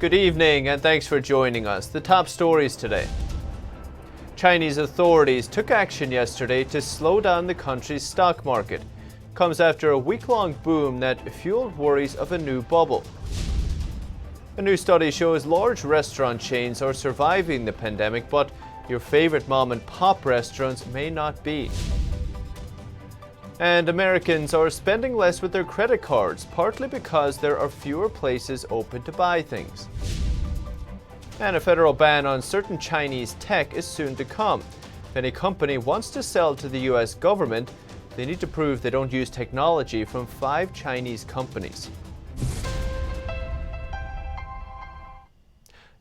Good evening and thanks for joining us. The top stories today. Chinese authorities took action yesterday to slow down the country's stock market. Comes after a week-long boom that fueled worries of a new bubble. A new study shows large restaurant chains are surviving the pandemic, but your favorite mom and pop restaurants may not be. And Americans are spending less with their credit cards, partly because there are fewer places open to buy things. And a federal ban on certain Chinese tech is soon to come. If any company wants to sell to the US government, they need to prove they don't use technology from 5 Chinese companies.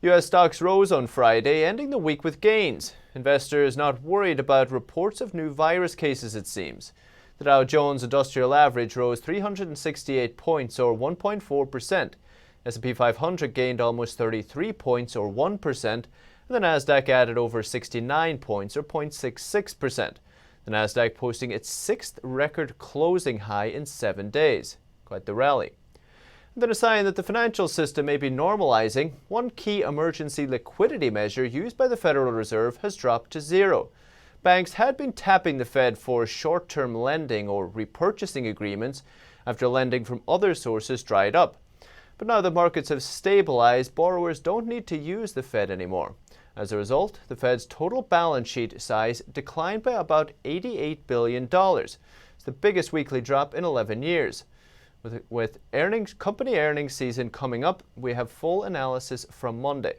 US stocks rose on Friday, ending the week with gains. Investors not worried about reports of new virus cases, it seems. The Dow Jones Industrial Average rose 368 points, or 1.4%. S&P 500 gained almost 33 points, or 1%, and the Nasdaq added over 69 points, or 0.66%. The Nasdaq posting its 6th record closing high in 7 days. Quite the rally. And then a sign that the financial system may be normalizing, one key emergency liquidity measure used by the Federal Reserve has dropped to zero. Banks had been tapping the Fed for short-term lending or repurchasing agreements after lending from other sources dried up. But now that markets have stabilized, borrowers don't need to use the Fed anymore. As a result, the Fed's total balance sheet size declined by about $88 billion. It's the biggest weekly drop in 11 years. With company earnings season coming up, we have full analysis from Monday.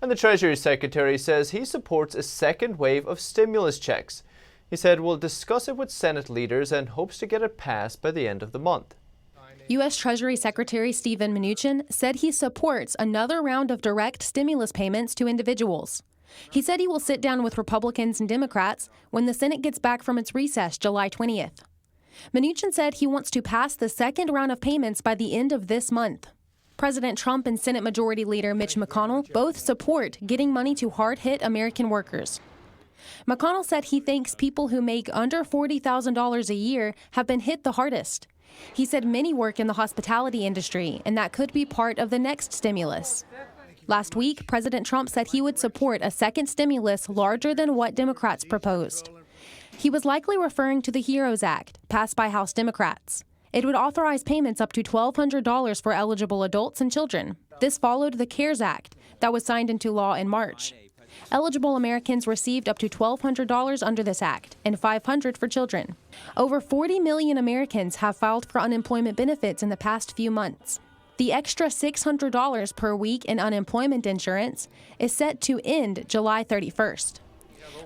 And the Treasury Secretary says he supports a second wave of stimulus checks. He said we'll discuss it with Senate leaders and hopes to get it passed by the end of the month. U.S. Treasury Secretary Steven Mnuchin said he supports another round of direct stimulus payments to individuals. He said he will sit down with Republicans and Democrats when the Senate gets back from its recess July 20th. Mnuchin said he wants to pass the second round of payments by the end of this month. President Trump and Senate Majority Leader Mitch McConnell both support getting money to hard-hit American workers. McConnell said he thinks people who make under $40,000 a year have been hit the hardest. He said many work in the hospitality industry, and that could be part of the next stimulus. Last week, President Trump said he would support a second stimulus larger than what Democrats proposed. He was likely referring to the HEROES Act, passed by House Democrats. It would authorize payments up to $1,200 for eligible adults and children. This followed the CARES Act that was signed into law in March. Eligible Americans received up to $1,200 under this act and $500 for children. Over 40 million Americans have filed for unemployment benefits in the past few months. The extra $600 per week in unemployment insurance is set to end July 31st.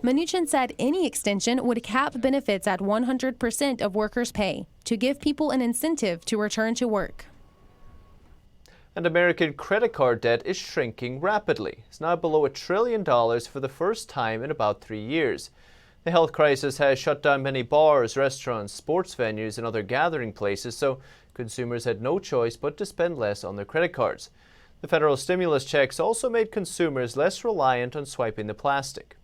Mnuchin said any extension would cap benefits at 100% of workers' pay to give people an incentive to return to work. And American credit card debt is shrinking rapidly. It's now below $1 trillion for the first time in about 3 years. The health crisis has shut down many bars, restaurants, sports venues, and other gathering places, so consumers had no choice but to spend less on their credit cards. The federal stimulus checks also made consumers less reliant on swiping the plastic.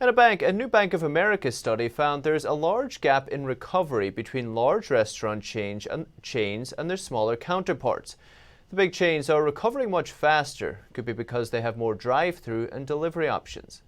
And a new Bank of America study found there's a large gap in recovery between large restaurant chains and their smaller counterparts. The big chains are recovering much faster. Could be because they have more drive-through and delivery options.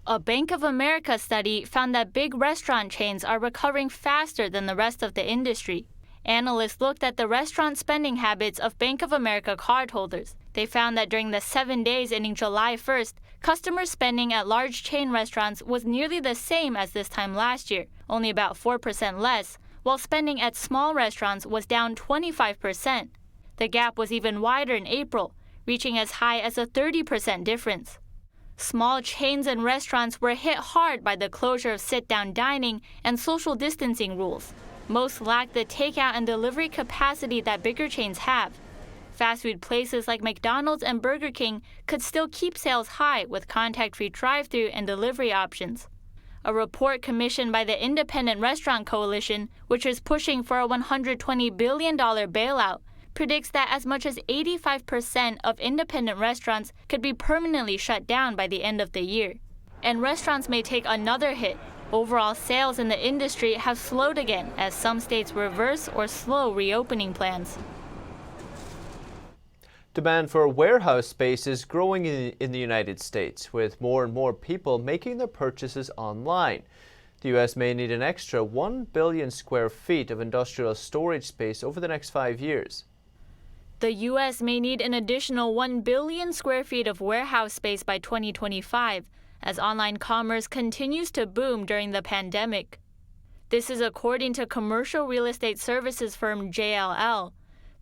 A Bank of America study found that big restaurant chains are recovering faster than the rest of the industry. Analysts looked at the restaurant spending habits of Bank of America cardholders. They found that during the 7 days ending July 1st, customer spending at large chain restaurants was nearly the same as this time last year, only about 4% less, while spending at small restaurants was down 25%. The gap was even wider in April, reaching as high as a 30% difference. Small chains and restaurants were hit hard by the closure of sit-down dining and social distancing rules. Most lack the takeout and delivery capacity that bigger chains have. Fast food places like McDonald's and Burger King could still keep sales high with contact-free drive-thru and delivery options. A report commissioned by the Independent Restaurant Coalition, which is pushing for a $120 billion bailout, predicts that as much as 85% of independent restaurants could be permanently shut down by the end of the year. And restaurants may take another hit. Overall sales in the industry have slowed again as some states reverse or slow reopening plans. Demand for warehouse space is growing in the United States, with more and more people making their purchases online. The U.S. may need an extra 1 billion square feet of industrial storage space over the next 5 years. The U.S. may need an additional 1 billion square feet of warehouse space by 2025, as online commerce continues to boom during the pandemic. This is according to commercial real estate services firm JLL.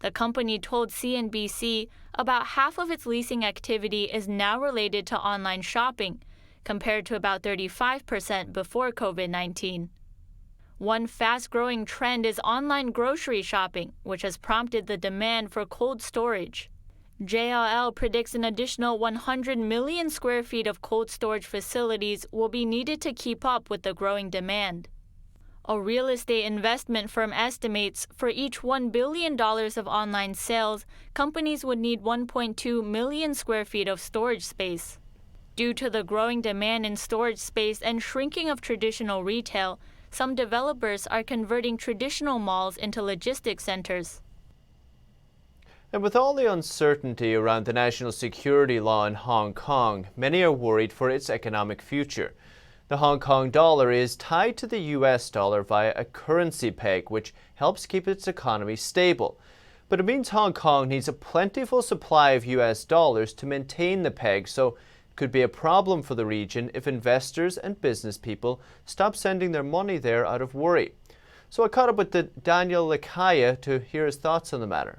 The company told CNBC about half of its leasing activity is now related to online shopping, compared to about 35% before COVID-19. One fast-growing trend is online grocery shopping, which has prompted the demand for cold storage. JLL predicts an additional 100 million square feet of cold storage facilities will be needed to keep up with the growing demand. A real estate investment firm estimates for each $1 billion of online sales, companies would need 1.2 million square feet of storage space. Due to the growing demand in storage space and shrinking of traditional retail, some developers are converting traditional malls into logistics centers. And with all the uncertainty around the national security law in Hong Kong, many are worried for its economic future. The Hong Kong dollar is tied to the US dollar via a currency peg, which helps keep its economy stable. But it means Hong Kong needs a plentiful supply of US dollars to maintain the peg, so it could be a problem for the region if investors and business people stop sending their money there out of worry. So I caught up with Daniel Akaya to hear his thoughts on the matter.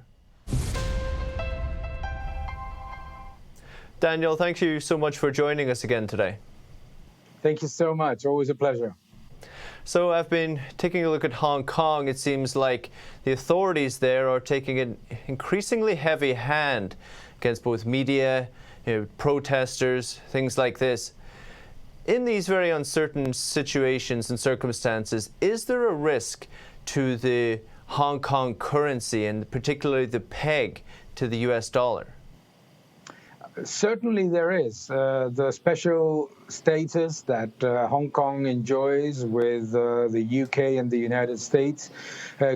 Daniel, thank you so much for joining us again today. Thank you so much. Always a pleasure. So I've been taking a look at Hong Kong. It seems like the authorities there are taking an increasingly heavy hand against both media, protesters, things like this. In these very uncertain situations and circumstances, is there a risk to the Hong Kong currency and particularly the peg to the US dollar? Certainly there is. The special status that Hong Kong enjoys with the UK and the United States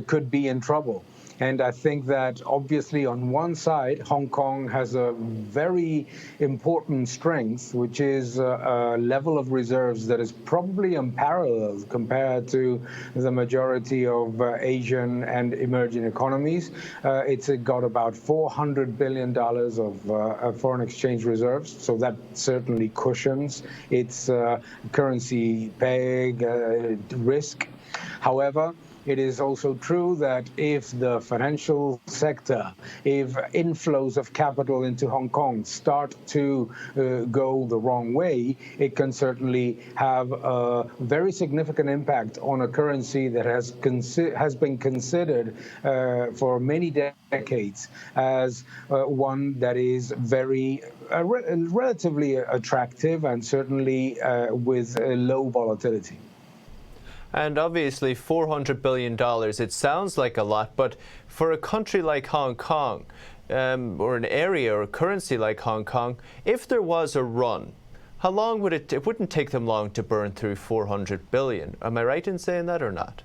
could be in trouble. And I think that obviously on one side, Hong Kong has a very important strength, which is a level of reserves that is probably unparalleled compared to the majority of Asian and emerging economies. It's got about $400 billion of foreign exchange reserves, so that certainly cushions its currency peg risk. However, it is also true that if the financial sector, if inflows of capital into Hong Kong start to go the wrong way, it can certainly have a very significant impact on a currency that has been considered for many decades as one that is very relatively attractive and certainly with low volatility. And obviously $400 billion, it sounds like a lot, but for a country like Hong Kong, or an area or a currency like Hong Kong, if there was a run, how long would it wouldn't take them long to burn through 400 billion. Am I right in saying that or not?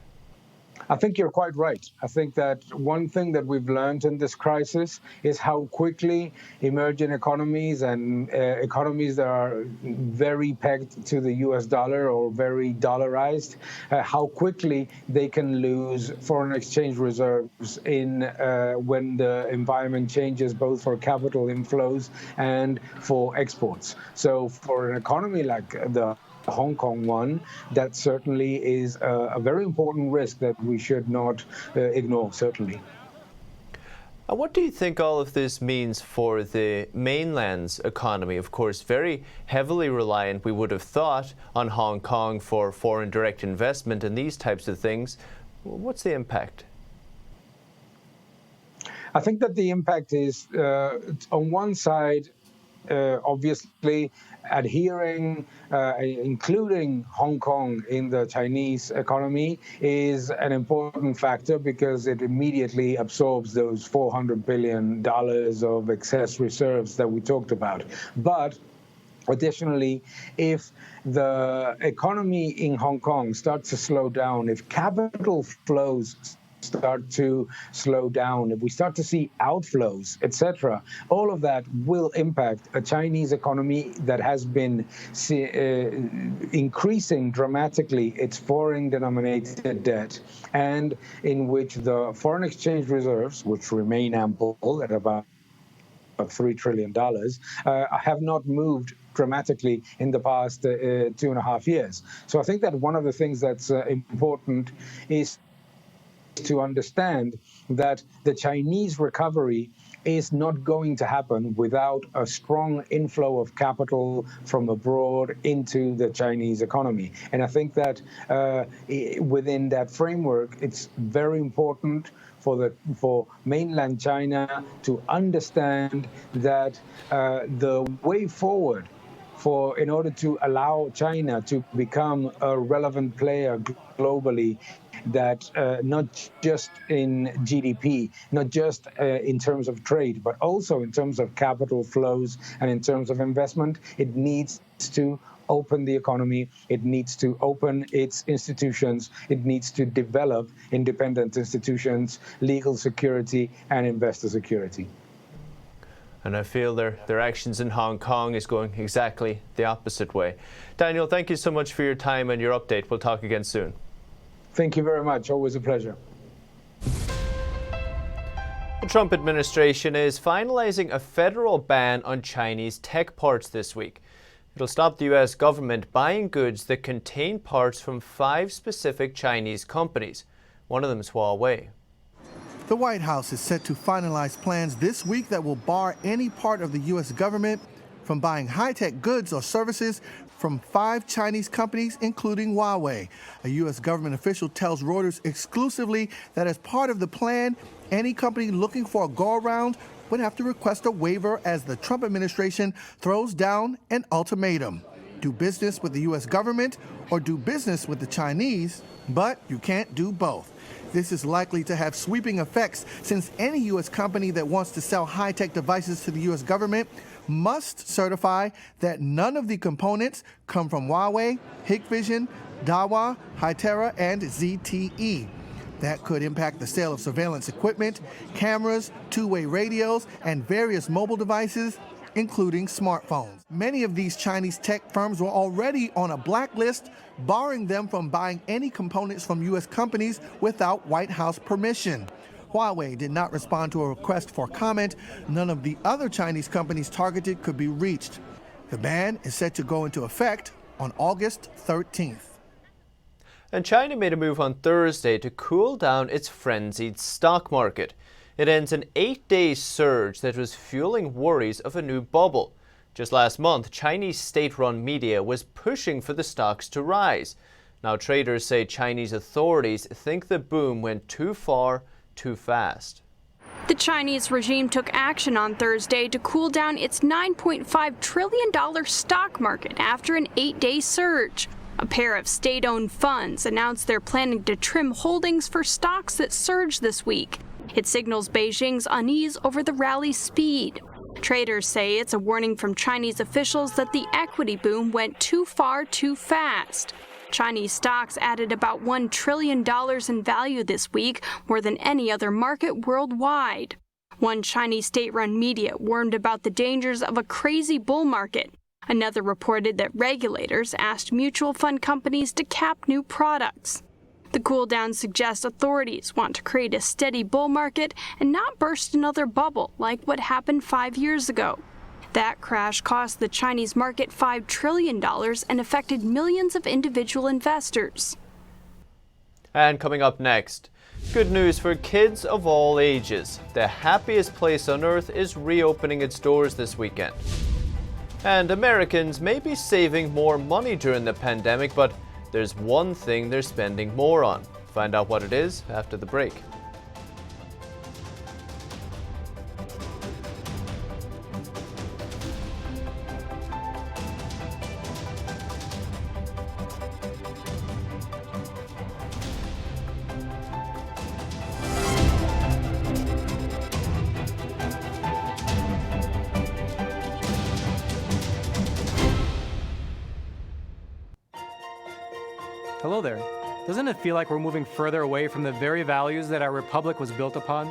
I think you're quite right. I think that one thing that we've learned in this crisis is how quickly emerging economies and economies that are very pegged to the US dollar or very dollarized, how quickly they can lose foreign exchange reserves in when the environment changes, both for capital inflows and for exports. So for an economy like the Hong Kong one, that certainly is a very important risk that we should not ignore, certainly. And what do you think all of this means for the mainland's economy? Of course, very heavily reliant, we would have thought, on Hong Kong for foreign direct investment and these types of things. What's the impact? I think that the impact is, on one side, obviously adhering, including Hong Kong in the Chinese economy is an important factor because it immediately absorbs those $400 billion of excess reserves that we talked about. But additionally, if the economy in Hong Kong starts to slow down, if capital flows start to slow down, if we start to see outflows, etc., all of that will impact a Chinese economy that has been increasing dramatically its foreign denominated debt, and in which the foreign exchange reserves, which remain ample at about $3 trillion, have not moved dramatically in the past 2.5 years. So I think that one of the things that's important is to understand that the Chinese recovery is not going to happen without a strong inflow of capital from abroad into the Chinese economy. And I think that within that framework, it's very important for mainland China to understand that the way forward in order to allow China to become a relevant player globally, that not just in GDP, not just in terms of trade, but also in terms of capital flows and in terms of investment, it needs to open the economy, it needs to open its institutions, it needs to develop independent institutions, legal security, and investor security. And I feel their actions in Hong Kong is going exactly the opposite way. Daniel, thank you so much for your time and your update. We'll talk again soon. Thank you very much. Always a pleasure. The Trump administration is finalizing a federal ban on Chinese tech parts this week. It'll stop the U.S. government buying goods that contain parts from 5 specific Chinese companies. One of them is Huawei. The White House is set to finalize plans this week that will bar any part of the U.S. government from buying high-tech goods or services from 5 Chinese companies, including Huawei. A U.S. government official tells Reuters exclusively that as part of the plan, any company looking for a go-around would have to request a waiver as the Trump administration throws down an ultimatum. Do business with the U.S. government or do business with the Chinese, but you can't do both. This is likely to have sweeping effects since any U.S. company that wants to sell high-tech devices to the U.S. government must certify that none of the components come from Huawei, Hikvision, Dahua, Hytera, and ZTE. That could impact the sale of surveillance equipment, cameras, two-way radios, and various mobile devices, including smartphones. Many of these Chinese tech firms were already on a blacklist, barring them from buying any components from U.S. companies without White House permission. Huawei did not respond to a request for comment. None of the other Chinese companies targeted could be reached. The ban is set to go into effect on August 13th. And China made a move on Thursday to cool down its frenzied stock market. It ends an 8-day surge that was fueling worries of a new bubble. Just last month, Chinese state-run media was pushing for the stocks to rise. Now traders say Chinese authorities think the boom went too far, too fast. The Chinese regime took action on Thursday to cool down its $9.5 trillion stock market after an 8-day surge. A pair of state-owned funds announced they're planning to trim holdings for stocks that surged this week. It signals Beijing's unease over the rally's speed. Traders say it's a warning from Chinese officials that the equity boom went too far, too fast. Chinese stocks added about $1 trillion in value this week, more than any other market worldwide. One Chinese state-run media warned about the dangers of a crazy bull market. Another reported that regulators asked mutual fund companies to cap new products. The cool down suggests authorities want to create a steady bull market and not burst another bubble like what happened 5 years ago. That crash cost the Chinese market $5 trillion and affected millions of individual investors. And coming up next, good news for kids of all ages. The happiest place on earth is reopening its doors this weekend. And Americans may be saving more money during the pandemic, but there's one thing they're spending more on. Find out what it is after the break. Hello there. doesn't it feel like we're moving further away from the very values that our republic was built upon?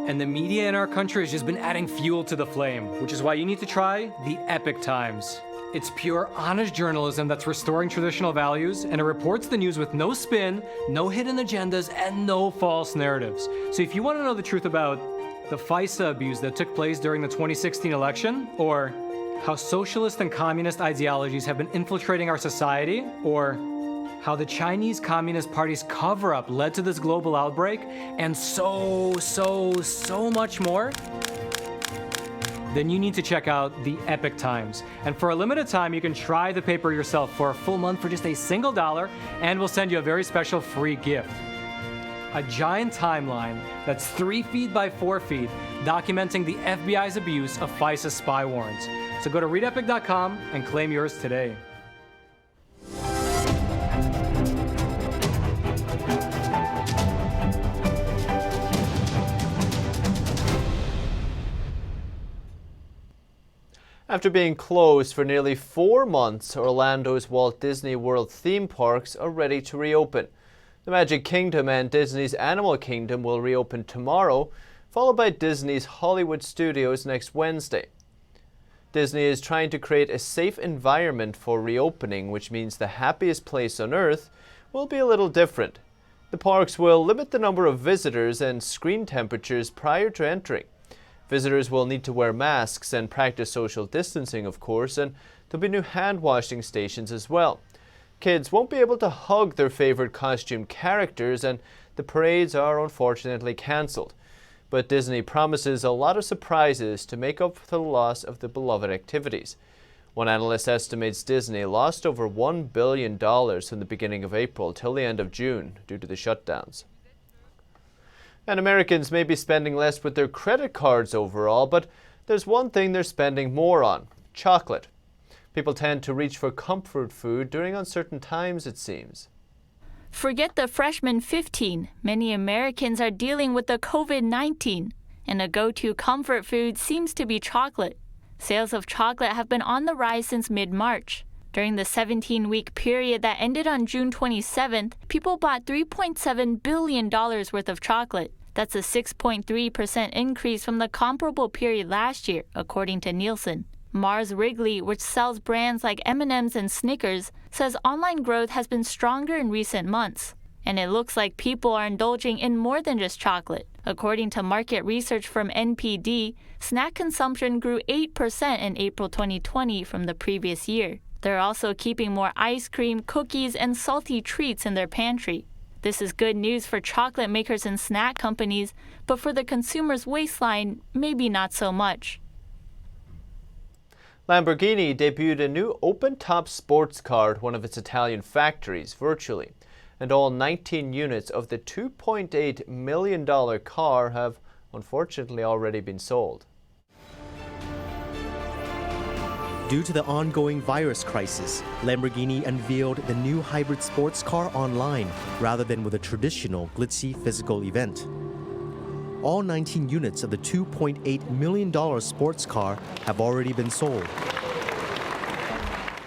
And the media in our country has just been adding fuel to the flame, which is why you need to try the Epoch Times. It's pure, honest journalism that's restoring traditional values, and it reports the news with no spin, no hidden agendas, and no false narratives. So if you want to know the truth about the FISA abuse that took place during the 2016 election, or how socialist and communist ideologies have been infiltrating our society, or how the Chinese Communist Party's cover-up led to this global outbreak, and so much more, then you need to check out the Epoch Times. And for a limited time, you can try the paper yourself for a full month for just a single $1, and we'll send you a very special free gift. A giant timeline that's 3 feet by 4 feet, documenting the FBI's abuse of FISA spy warrants. So go to readepoch.com and claim yours today. After being closed for nearly 4 months, Orlando's Walt Disney World theme parks are ready to reopen. The Magic Kingdom and Disney's Animal Kingdom will reopen tomorrow, followed by Disney's Hollywood Studios next Wednesday. Disney is trying to create a safe environment for reopening, which means the happiest place on earth will be a little different. The parks will limit the number of visitors and screen temperatures prior to entering. Visitors will need to wear masks and practice social distancing, of course, and there'll be new hand washing stations as well. Kids won't be able to hug their favorite costume characters, and the parades are unfortunately cancelled. But Disney promises a lot of surprises to make up for the loss of the beloved activities. One analyst estimates Disney lost over $1 billion from the beginning of April till the end of June due to the shutdowns. And Americans may be spending less with their credit cards overall, but there's one thing they're spending more on: chocolate. People tend to reach for comfort food during uncertain times, it seems. Forget the freshman 15. Many Americans are dealing with the COVID-19, and a go-to comfort food seems to be chocolate. Sales of chocolate have been on the rise since mid-March. During the 17-week period that ended on June 27th, people bought $3.7 billion worth of chocolate. That's a 6.3% increase from the comparable period last year, according to Nielsen. Mars Wrigley, which sells brands like M&M's and Snickers, says online growth has been stronger in recent months. And it looks like people are indulging in more than just chocolate. According to market research from NPD, snack consumption grew 8% in April 2020 from the previous year. They're also keeping more ice cream, cookies, and salty treats in their pantry. This is good news for chocolate makers and snack companies, but for the consumer's waistline, maybe not so much. Lamborghini debuted a new open-top sports car at one of its Italian factories virtually, and all 19 units of the $2.8 million car have unfortunately already been sold. Due to the ongoing virus crisis, Lamborghini unveiled the new hybrid sports car online rather than with a traditional glitzy physical event. All 19 units of the $2.8 million sports car have already been sold.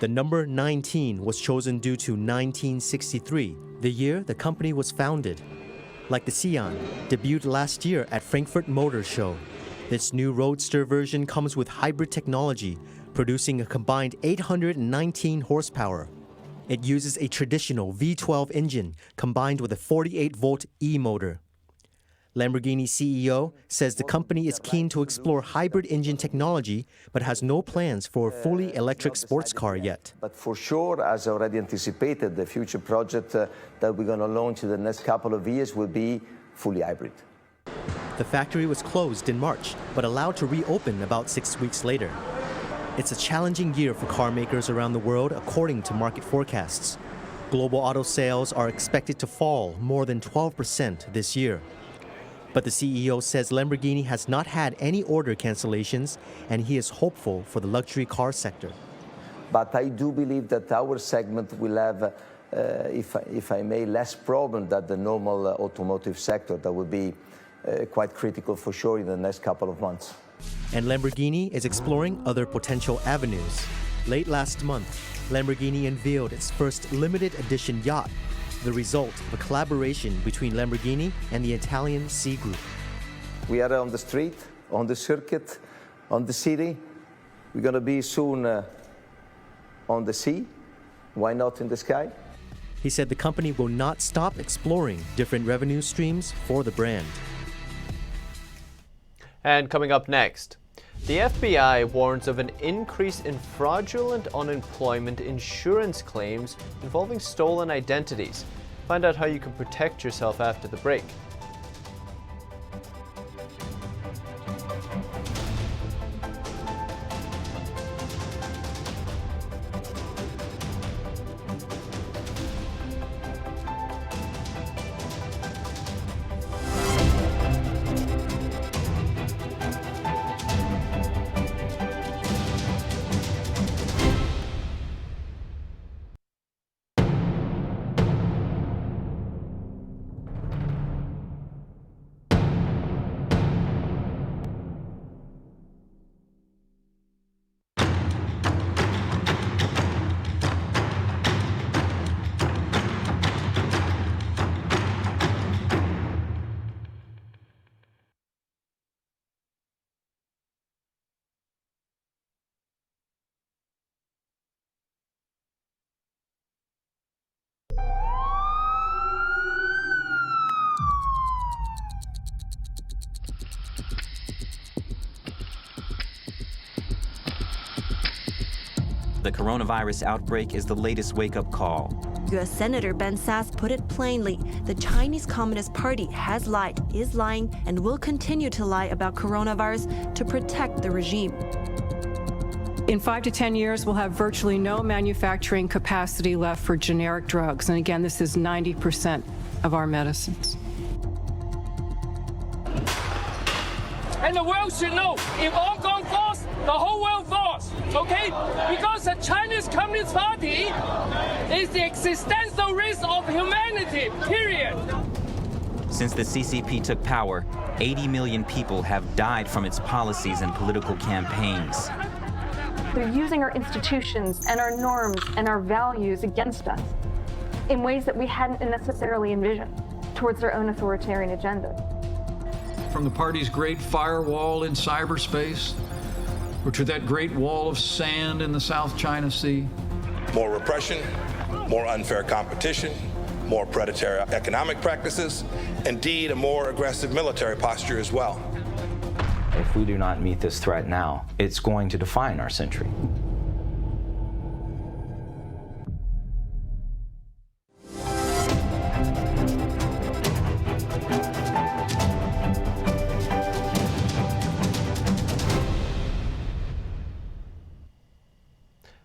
The number 19 was chosen due to 1963, the year the company was founded. Like the Sian, debuted last year at Frankfurt Motor Show. This new Roadster version comes with hybrid technology, producing a combined 819 horsepower. It uses a traditional V12 engine combined with a 48-volt e-motor. Lamborghini CEO says the company is keen to explore hybrid engine technology but has no plans for a fully electric sports car yet. But for sure, as already anticipated, the future project that we're going to launch in the next couple of years will be fully hybrid. The factory was closed in March but allowed to reopen about 6 weeks later. It's a challenging year for car makers around the world according to market forecasts. Global auto sales are expected to fall more than 12% this year. But the CEO says Lamborghini has not had any order cancellations, and he is hopeful for the luxury car sector. But I do believe that our segment will have, if I may, less problem than the normal automotive sector. That will be quite critical for sure in the next couple of months. And Lamborghini is exploring other potential avenues. Late last month, Lamborghini unveiled its first limited edition yacht, the result of a collaboration between Lamborghini and the Italian C Group. We are on the street, on the circuit, on the city. We're going to be soon on the sea. Why not in the sky? He said the company will not stop exploring different revenue streams for the brand. And coming up next, the FBI warns of an increase in fraudulent unemployment insurance claims involving stolen identities. Find out how you can protect yourself after the break. The coronavirus outbreak is the latest wake-up call. U.S. Senator Ben Sasse put it plainly, the Chinese Communist Party has lied, is lying, and will continue to lie about coronavirus to protect the regime. In 5 to 10 years, we'll have virtually no manufacturing capacity left for generic drugs. And again, this is 90% of our medicines. And the world should know, if Hong Kong falls, the whole world falls, okay? Because the Chinese Communist Party is the existential risk of humanity, period. Since the CCP took power, 80 million people have died from its policies and political campaigns. They're using our institutions and our norms and our values against us in ways that we hadn't necessarily envisioned towards their own authoritarian agenda. From the party's great firewall in cyberspace, or to that great wall of sand in the South China Sea. More repression, more unfair competition, more predatory economic practices, indeed a more aggressive military posture as well. If we do not meet this threat now, it's going to define our century.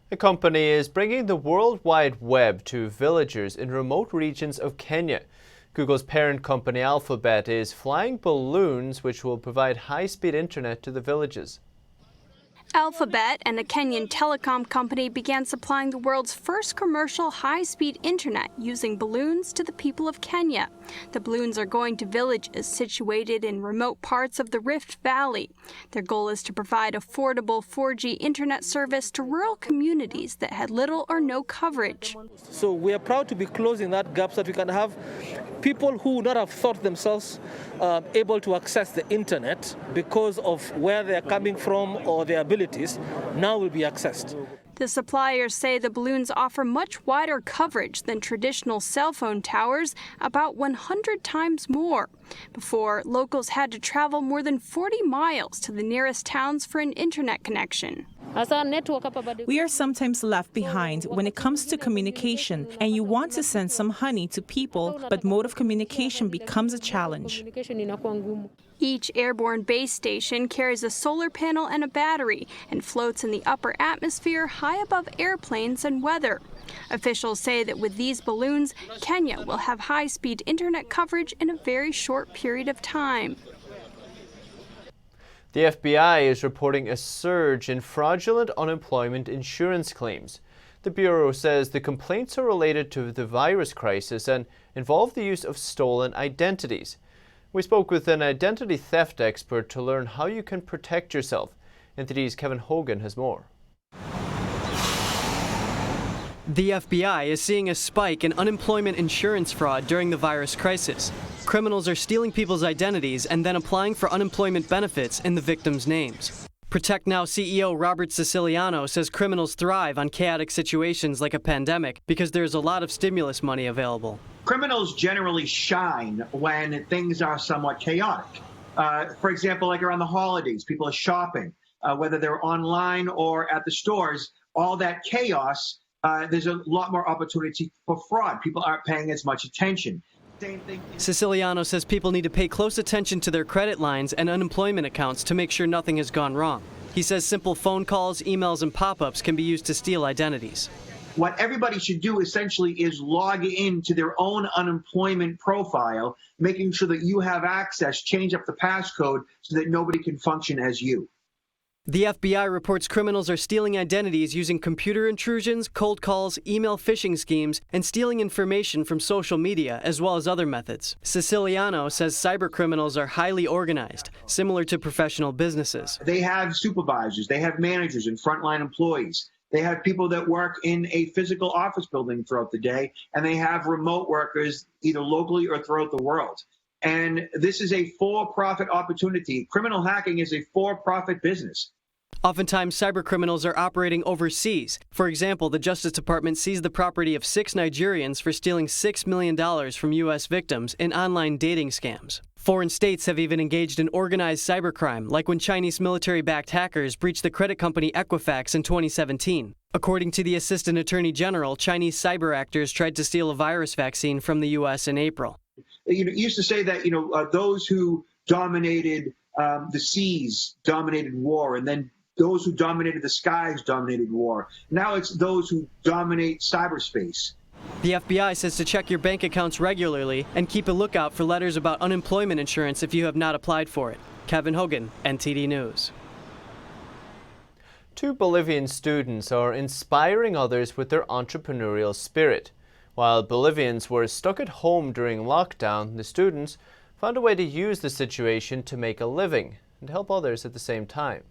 A company is bringing the World Wide Web to villagers in remote regions of Kenya. Google's parent company Alphabet is flying balloons which will provide high-speed internet to the villages. Alphabet and a Kenyan telecom company began supplying the world's first commercial high-speed internet using balloons to the people of Kenya. The balloons are going to villages situated in remote parts of the Rift Valley. Their goal is to provide affordable 4G internet service to rural communities that had little or no coverage. So we are proud to be closing that gap so that we can have people who would not have thought themselves able to access the internet because of where they are coming from or their abilities now will be accessed. The suppliers say the balloons offer much wider coverage than traditional cell phone towers, about 100 times more. Before, locals had to travel more than 40 miles to the nearest towns for an internet connection. We are sometimes left behind when it comes to communication, and you want to send some honey to people, but mode of communication becomes a challenge. Each airborne base station carries a solar panel and a battery and floats in the upper atmosphere high above airplanes and weather. Officials say that with these balloons, Kenya will have high-speed internet coverage in a very short period of time. The FBI is reporting a surge in fraudulent unemployment insurance claims. The Bureau says the complaints are related to the virus crisis and involve the use of stolen identities. We spoke with an identity theft expert to learn how you can protect yourself. NTD's Kevin Hogan has more. The FBI is seeing a spike in unemployment insurance fraud during the virus crisis. Criminals are stealing people's identities and then applying for unemployment benefits in the victims' names. Protect Now CEO Robert Siciliano says criminals thrive on chaotic situations like a pandemic because there's a lot of stimulus money available. Criminals generally shine when things are somewhat chaotic. For example, like around the holidays, people are shopping, whether they're online or at the stores, all that chaos, there's a lot more opportunity for fraud. People aren't paying as much attention. Same thing. Siciliano says people need to pay close attention to their credit lines and unemployment accounts to make sure nothing has gone wrong. He says simple phone calls, emails, and pop-ups can be used to steal identities. What everybody should do essentially is log into their own unemployment profile, making sure that you have access, change up the passcode so that nobody can function as you. The FBI reports criminals are stealing identities using computer intrusions, cold calls, email phishing schemes, and stealing information from social media, as well as other methods. Siciliano says cybercriminals are highly organized, similar to professional businesses. They have supervisors, they have managers and frontline employees. They have people that work in a physical office building throughout the day, and they have remote workers either locally or throughout the world. And this is a for-profit opportunity. Criminal hacking is a for-profit business. Oftentimes, cybercriminals are operating overseas. For example, the Justice Department seized the property of 6 Nigerians for stealing $6 million from U.S. victims in online dating scams. Foreign states have even engaged in organized cybercrime, like when Chinese military-backed hackers breached the credit company Equifax in 2017. According to the Assistant Attorney General, Chinese cyber actors tried to steal a virus vaccine from the U.S. in April. It used to say that, those who dominated the seas dominated war, and then those who dominated the skies dominated war. Now it's those who dominate cyberspace. The FBI says to check your bank accounts regularly and keep a lookout for letters about unemployment insurance if you have not applied for it. Kevin Hogan, NTD News. 2 Bolivian students are inspiring others with their entrepreneurial spirit. While Bolivians were stuck at home during lockdown, the students found a way to use the situation to make a living and help others at the same time.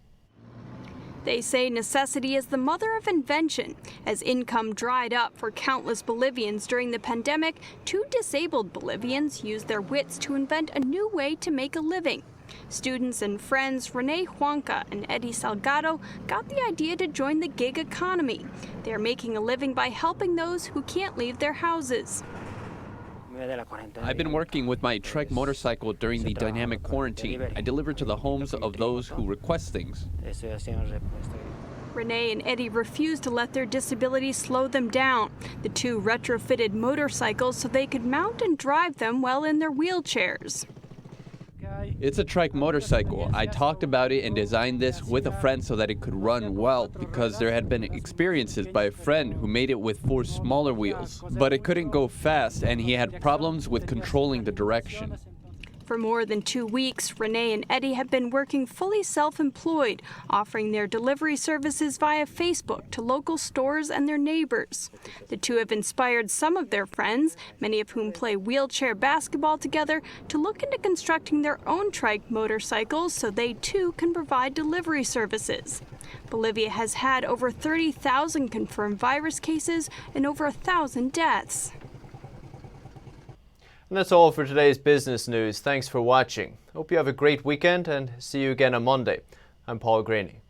They say necessity is the mother of invention. As income dried up for countless Bolivians during the pandemic, 2 disabled Bolivians used their wits to invent a new way to make a living. Students and friends Rene Huanca and Eddie Salgado got the idea to join the gig economy. They're making a living by helping those who can't leave their houses. I've been working with my trike motorcycle during the dynamic quarantine. I deliver to the homes of those who request things. Rene and Eddie refused to let their disability slow them down. The 2 retrofitted motorcycles so they could mount and drive them while in their wheelchairs. It's a trike motorcycle. I talked about it and designed this with a friend so that it could run well, because there had been experiences by a friend who made it with 4 smaller wheels. But it couldn't go fast and he had problems with controlling the direction. For more than 2 weeks, Rene and Eddie have been working fully self-employed, offering their delivery services via Facebook to local stores and their neighbors. The 2 have inspired some of their friends, many of whom play wheelchair basketball together, to look into constructing their own trike motorcycles so they too can provide delivery services. Bolivia has had over 30,000 confirmed virus cases and over 1,000 deaths. And that's all for today's business news. Thanks for watching. Hope you have a great weekend and see you again on Monday. I'm Paul Graney.